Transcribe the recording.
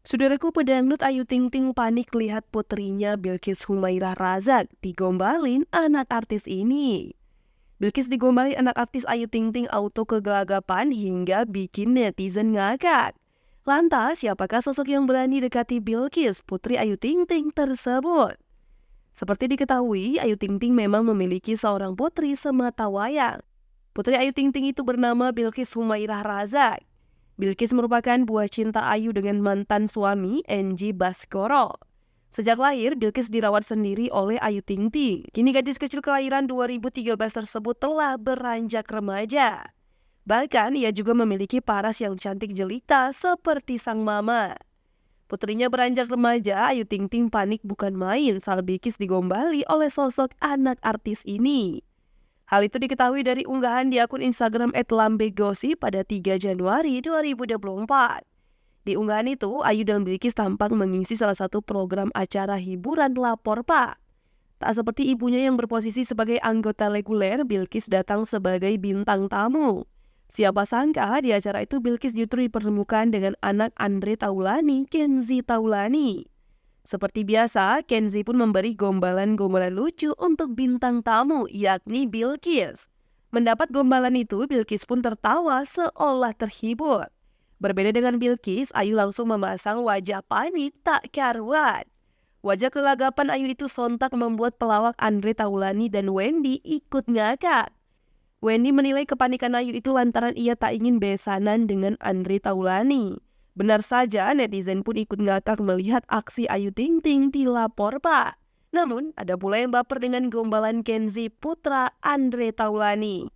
Saudaraku pedangdut Ayu Ting Ting panik lihat putrinya Bilqis Humairah Razak digombalin anak artis ini. Bilqis digombalin anak artis Ayu Ting Ting auto kegelagapan hingga bikin netizen ngakak. Lantas, siapakah sosok yang berani dekati Bilqis, putri Ayu Ting Ting tersebut? Seperti diketahui, Ayu Ting Ting memang memiliki seorang putri sematawayang. Putri Ayu Ting Ting itu bernama Bilqis Humairah Razak. Bilqis merupakan buah cinta Ayu dengan mantan suami Enji Baskoro. Sejak lahir, Bilqis dirawat sendiri oleh Ayu Ting Ting. Kini gadis kecil kelahiran 2013 tersebut telah beranjak remaja. Bahkan ia juga memiliki paras yang cantik jelita seperti sang mama. Putrinya beranjak remaja, Ayu Ting Ting panik bukan main saat Bilqis digombali oleh sosok anak artis ini. Hal itu diketahui dari unggahan di akun Instagram @lambegosi pada 3 Januari 2024. Di unggahan itu, Ayu dan Bilqis tampak mengisi salah satu program acara hiburan Lapor Pak. Tak seperti ibunya yang berposisi sebagai anggota reguler, Bilqis datang sebagai bintang tamu. Siapa sangka di acara itu Bilqis justru dipertemukan dengan anak Andre Taulani, Kenzi Taulani. Seperti biasa, Kenzi pun memberi gombalan-gombalan lucu untuk bintang tamu, yakni Bilqis. Mendapat gombalan itu, Bilqis pun tertawa seolah terhibur. Berbeda dengan Bilqis, Ayu langsung memasang wajah panik tak karuan. Wajah kelagapan Ayu itu sontak membuat pelawak Andre Taulani dan Wendy ikut ngakak. Wendy menilai kepanikan Ayu itu lantaran ia tak ingin besanan dengan Andre Taulani. Benar saja, netizen pun ikut ngakak melihat aksi Ayu Ting Ting di Lapor Pak. Namun, ada pula yang baper dengan gombalan Kenzi putra Andre Taulani.